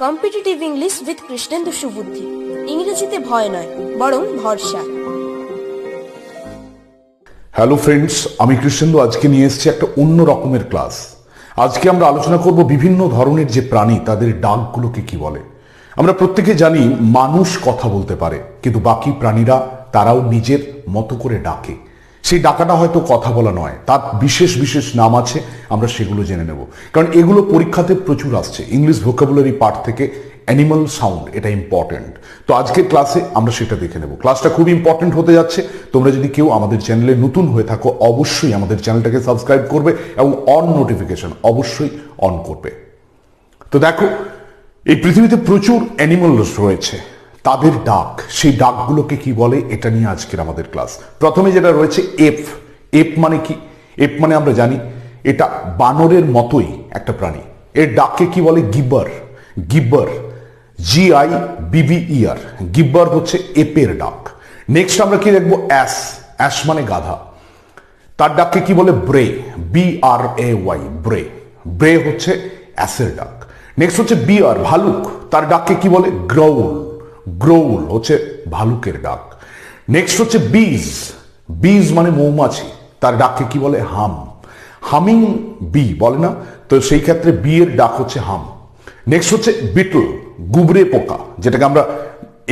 Competitive English with Krishnendu Subuddhi. ইংরেজিতে ভয় নয়, বরং ভরসা। হ্যালো ফ্রেন্ডস, আমি কৃষ্ণেন্দু আজকে নিয়ে এসেছি একটা অন্য রকমের ক্লাস। আজকে আমরা আলোচনা করব বিভিন্ন ধরনের যে প্রাণী তাদের ডাকগুলোকে কি বলে। আমরা প্রত্যেকে জানি মানুষ কথা বলতে পারে, কিন্তু বাকি প্রাণীরা তারাও নিজের মতো করে ডাকে। সেই ডাকাটা হয়তো কথা বলা নয়, তার বিশেষ বিশেষ নাম আছে, আমরা সেগুলো জেনে নেব। কারণ এগুলো পরীক্ষাতে প্রচুর আসছে। ইংলিশ ভোকাবুলারি পার্ট থেকে অ্যানিমাল সাউন্ড, এটা ইম্পর্টেন্ট। তো আজকের ক্লাসে আমরা সেটা দেখে নেব। ক্লাসটা খুব ইম্পর্টেন্ট হতে যাচ্ছে। তোমরা যদি কেউ আমাদের চ্যানেলে নতুন হয়ে থাকো, অবশ্যই আমাদের চ্যানেলটাকে সাবস্ক্রাইব করবে এবং অন নোটিফিকেশন অবশ্যই অন করবে। তো দেখো, এই পৃথিবীতে প্রচুর অ্যানিমালস রয়েছে, তাদের ডাক, সেই ডাকগুলোকে কি বলে, এটা নিয়ে আজকের আমাদের ক্লাস। প্রথমে যেটা রয়েছে এফ। এফ মানে কি? এফ মানে আমরা জানি এটা বানরের মতোই একটা প্রাণী। এর ডাককে কি বলে? গিব্বার। গিব্বার, GIBBER, গিব্বার হচ্ছে এপের ডাক। নেক্সট আমরা কি দেখবো? অ্যাস। অ্যাস মানে গাধা, তার ডাককে কি বলে? ব্রে। BRAY, ব্রে। ব্রে হচ্ছে অ্যাসের ডাক। নেক্সট হচ্ছে বিয়ার, ভালুক, তার ডাককে কি বলে? গ্রাউল। গ্রাউল হচ্ছে ভালুকের ডাক। নেক্সট হচ্ছে বিজ। বিজ মানে মৌমাছি, তার ডাককে কি বলে? হাম। হামিং বি বলে না, তো সেই ক্ষেত্রে বি এর ডাক হচ্ছে হাম। নেক্সট হচ্ছে বিটল, গুবরে পোকা, যেটাকে আমরা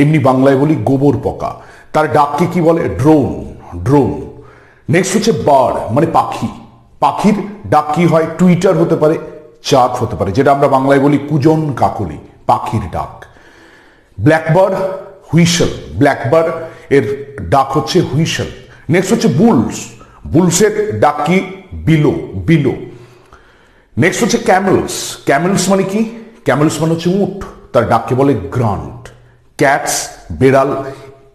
এমনি বাংলায় বলি গোবর পোকা, তার ডাককে কি বলে? ড্রোন। ড্রোন। নেক্সট হচ্ছে বার্ড মানে পাখি। পাখির ডাক কি হয়? টুইটার হতে পারে, চাক হতে পারে, যেটা আমরা বাংলায় বলি কুজন কাকলি, পাখির ডাক। Blackbird, whistle. ব্ল্যাকবার্ড এর ডাক হচ্ছে হুইসেল। নেক্সট হচ্ছে বুলস। বুলসের ডাক কি? বিলো। বিলো। নেক্সট হচ্ছে ক্যামেলস। ক্যামেলস মানে কি? ক্যামেলস মানে হচ্ছে উট, তার ডাককে বলে গ্রান্ট। ক্যাটস, বেড়াল,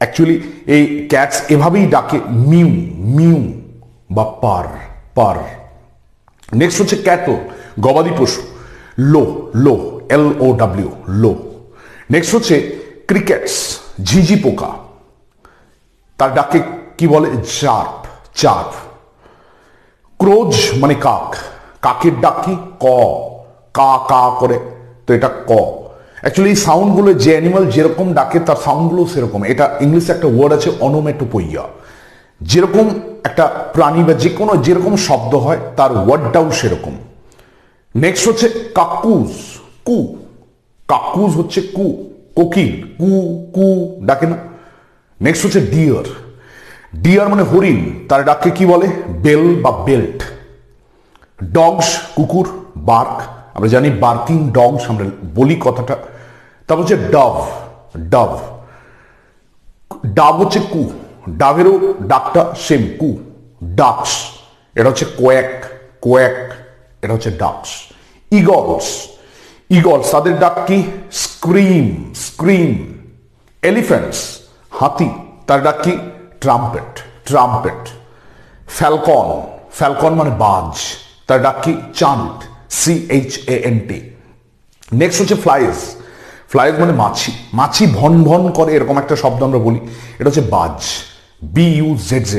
অ্যাকচুয়ালি এই ক্যাটস এভাবেই ডাকে মিউ। মিউ বা পার। পার। নেক্সট হচ্ছে ক্যাটল, গবাদি পশু। লো। লো, LOW, লো। নেক্সট হচ্ছে ক্রিকেটস, ঝিঝি পোকা, তার ডাকে কি বলে? চার্প। চার্প। ক্রোজ মানে কাক, কাকের ডাক কি? ক। কা কা করে, তো এটা ক। অ্যাকচুয়ালি এই সাউন্ডগুলো যে অ্যানিমাল যেরকম ডাকে তার সাউন্ডগুলো সেরকম। এটা ইংলিশে একটা ওয়ার্ড আছে অনোমেটোপইয়া। যেরকম একটা প্রাণী বা যে কোনো যেরকম শব্দ হয় তার ওয়ার্ডটাও সেরকম। নেক্সট হচ্ছে কাকুজ, কু। কাকুজ হচ্ছে কু, কোকিল, কু কু ডাকে না। নেক্সট হচ্ছে ডিয়ার। ডিয়ার মানে হরিণ, তার ডাককে কি বলে? বেল বা বেল্ট। ডগস, কুকুর, বার্ক, আমরা জানি বার্কিং ডগস আমরা বলি কথাটা। তারপর হচ্ছে ডাভ। ডাভ। ডাভ হচ্ছে কু, ডাভেরও ডাকটা সেম, কু। ডাকস, এটা হচ্ছে কোয়াক। কোয়াক, এটা হচ্ছে ডাকস। ইগলস। ইগলস, তাদের ডাক কি? স্ক্রিম। স্ক্রিম। এলিফ্যান্টস, হাতি, তার ডাক কি? ট্রাম্পেট। ট্রাম্পেট। ফ্যালকন। ফ্যালকন মানে বাজ, তার ডাক কি? চান্ট। CHANT। নেক্সট হচ্ছে ফ্লাইজ। ফ্লাইজ মানে মাছি। মাছি ভন ভন করে, এরকম একটা শব্দ আমরা বলি, এটা হচ্ছে বাজ। BUZZ।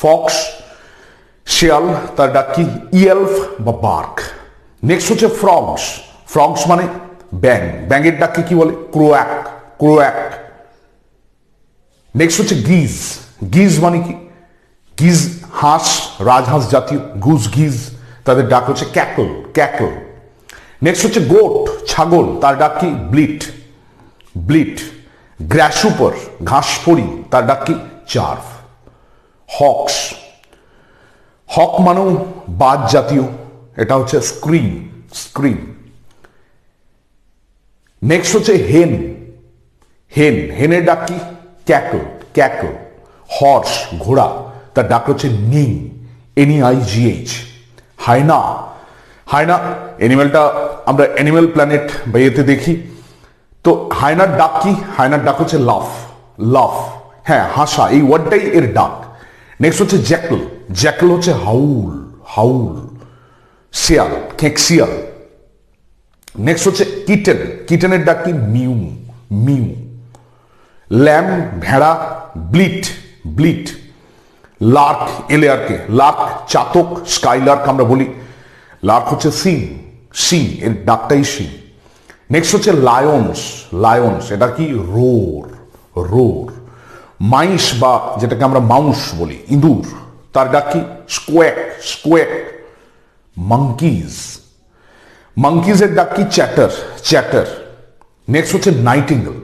ফক্স, শেয়াল, তার ডাক কি? ইয়েলফ বা বার্ক। নেক্সট হচ্ছে ফ্রগস। ফ্রগস মানে ব্যাং। ব্যাঙের ডাককে কি বলে? ক্রোয়াক। ক্রোয়াক। নেক্সট হচ্ছে গিজ। গিজ মানে কি? গিজ হাঁস, রাজহাঁস জাতীয়, গুজ গিজ, তাদের ডাক হচ্ছে ক্যাকল। ক্যাকল। নেক্সট হচ্ছে গোট, ছাগল, তার ডাক কি? ব্লিট। ব্লিট। গ্র্যাসুপার, ঘাসফড়ি, তার ডাক কি? চার্ভ। হকস। হক মানেও বাজ জাতীয়, এটা হচ্ছে স্ক্রিম। স্ক্রিম। নেক্সট হচ্ছে হেন। হেন। হেনের ডাক কি? ক্যাকল। ক্যাকল। হর্স, ঘোড়া, তার ডাক হচ্ছে নিং। NEIGH। হায়না। হায়না অ্যানিমেলটা আমরা অ্যানিমেল প্ল্যানেট বা এতে দেখি। তো হায়নার ডাক কি? হায়নার ডাক হচ্ছে লাফ। লাফ, হ্যাঁ হাসা, এই ওয়ার্ডটাই এর ডাক। নেক্সট হচ্ছে জ্যাকল। জ্যাকল হচ্ছে হাউল। হাউল। শিয়াল, খেঁকশিয়াল। নেক্সট হচ্ছে কিটেন। কিটেনের ডাক কি? মিউ। মিউ। ল্যাম, ভেড়া, ব্লিট। ব্লিট। লার্ক, এলেয়ারকে লার্ক, চাতক, স্কাইলার্ক আমরা বলি। লার্ক হচ্ছে সিং। সিং, এর ডাকটাই সিং। নেক্সট হচ্ছে লায়ন্স, লায়ন্স এটা কি রোর, রোর। মাইস বা যেটাকে আমরা মাউস বলি, ইঁদুর, তার ডাক কি স্কোয়াক, স্কোয়াক। মাঙ্কিজ, মাঙ্কিজের ডাক কি চ্যাটার, চ্যাটার। নেক্সট হচ্ছে nightingale,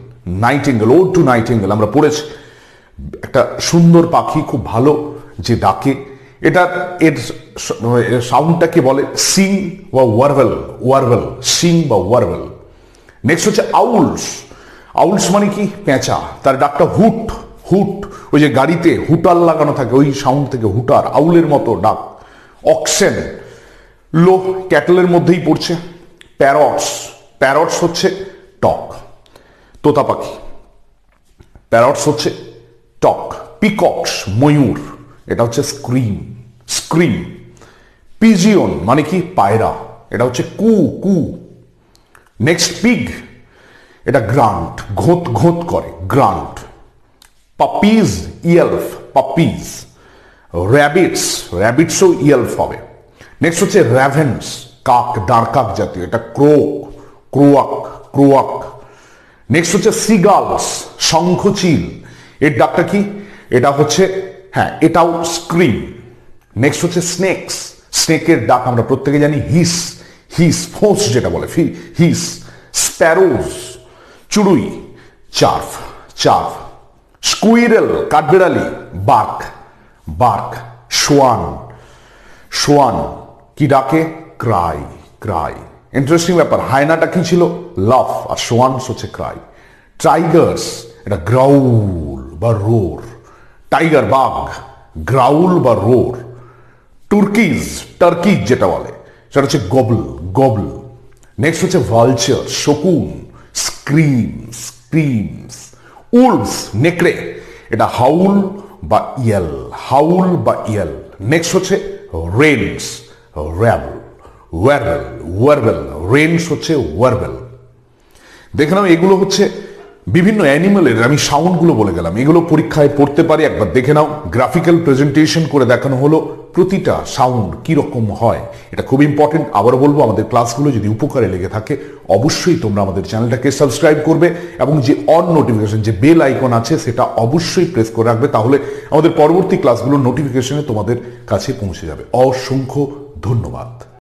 nightingale, ode to nightingale আমরা পড়েছি, একটা সুন্দর পাখি, খুব ভালো যে ডাকে। এটা এর সাউন্ডটাকে বলে সিং বা ওয়ারভেল, ওয়ারভেল, সিং বা ওয়ারভেল। নেক্সট হচ্ছে আউলস, আউলস মানে কি পেঁচা, তার ডাকটা হুট, হুট, ওই যে গাড়িতে হুটার লাগানো থাকে ওই সাউন্ড থেকে হুটার, আউলের মতো ডাক। অক্সেন, লো ক্যাটলের মধ্যেই পড়ছে। প্যারটস, প্যারটস হচ্ছে টক, তোতা পাখি, প্যারটস হচ্ছে টক। পিকক্স ময়ূর, এটা হচ্ছে স্ক্রিম, স্ক্রিম। পিজিয়ন মানে কি পায়রা, এটা হচ্ছে কু, কু। নেক্সট পিগ, এটা গ্রান্ট, ঘোত ঘোত করে, grunt. Puppies yelp, puppies. Rabbits, র্যাবিটসও ইয়েলফ হবে। নেক্সট হচ্ছে র্যাভেন্স, কাক, ডারকাক জাতীয়, এটা ক্রোক, ক্রোয়াক, ক্রোয়াক। নেক্সট হচ্ছে সিগালস, শঙ্খচিল, এর ডাকটা কি, এটা হচ্ছে হ্যাঁ এটাও স্ক্রিম। নেক্সট হচ্ছে স্নেকস, স্নেকের ডাক আমরা প্রত্যেকে জানি হিস, হিস, ফোঁস যেটা বলে হিস। স্প্যারোজ, চুড়ুই, চার্ফ, চার্ফ। স্কুইরেল, কাঠবিড়ালি, বার্ক, বার্ক। সোয়ান, সোয়ান কি ডাকে, ক্রাই, ক্রাই। ইন্টারেস্টিং ব্যাপার, হায়নাটা কি ছিল, লাফ, আর সোয়ানস হচ্ছে ক্রাই। টাইগার্স, এটা গ্রাউল বা রোর, টাইগার বাঘ, গ্রাউল বা রোর। টুর্কিজ, টার্কিজ যেটা বলে সেটা হচ্ছে গবল, গবল। নেক্সট হচ্ছে ভালচার, শকুন, স্ক্রিম, স্ক্রিমস। উলভস, নেকড়ে, এটা হাউল বা ইয়েল, হাউল বা ইয়েল। নেক্সট হচ্ছে রেন্স, র্যাবল, ওয়ারবেল, ওয়ারবেল। রেন্স হচ্ছে ওয়ারবেল। দেখে নাও এগুলো হচ্ছে বিভিন্ন অ্যানিমেলের আমি সাউন্ডগুলো বলে গেলাম, এগুলো পরীক্ষায় পড়তে পারি, একবার দেখে নাও। গ্রাফিক্যাল প্রেজেন্টেশন করে দেখানো হলো প্রতিটা সাউন্ড কিরকম হয়, এটা খুব ইম্পর্টেন্ট। আবারও বলবো, আমাদের ক্লাসগুলো যদি উপকারে লেগে থাকে অবশ্যই তোমরা আমাদের চ্যানেলটাকে সাবস্ক্রাইব করবে এবং যে অন নোটিফিকেশন, যে বেল আইকন আছে সেটা অবশ্যই প্রেস করে রাখবে, তাহলে আমাদের পরবর্তী ক্লাসগুলোর নোটিফিকেশনে তোমাদের কাছে পৌঁছে যাবে। অসংখ্য ধন্যবাদ।